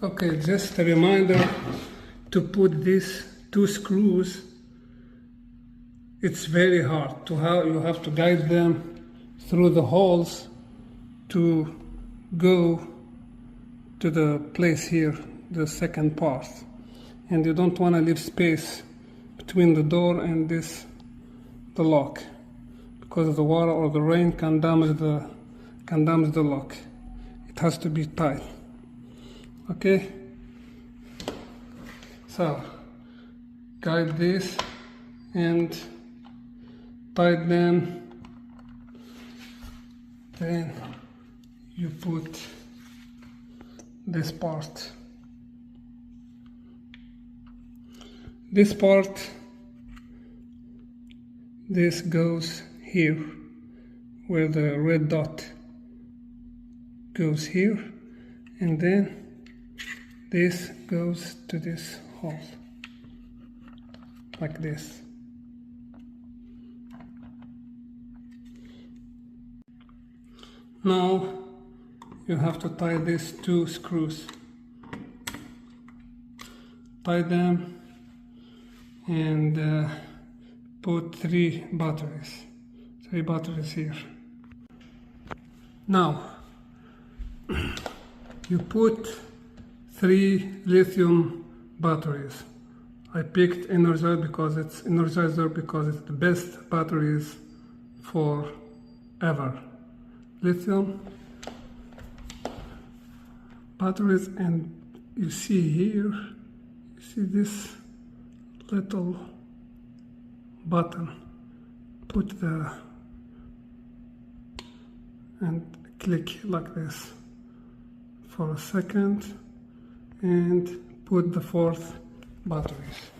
Okay, just a reminder to put these two screws. It's very hard to how you have to guide them through the holes to go to the place here, the second part, and you don't want to leave space between the door and the lock, because the water or the rain can damage the lock. It has to be tight. Okay, so guide this and tight them, then you put this part. This goes here, where the red dot goes here, and then this goes to this hole, like this. Now you have to tie these two screws. Tie them and put three batteries here. Now you put 3 lithium batteries. I picked Energizer because it's the best batteries for ever. Lithium batteries, and you see here, you see this little button. Put and click like this for a second, and put the 4th batteries.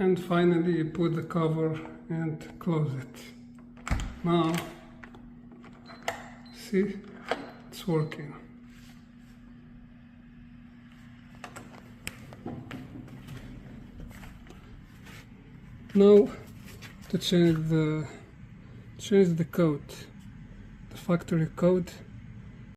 And finally you put the cover and close it. Now, see, it's working. Now to change the code, the factory code.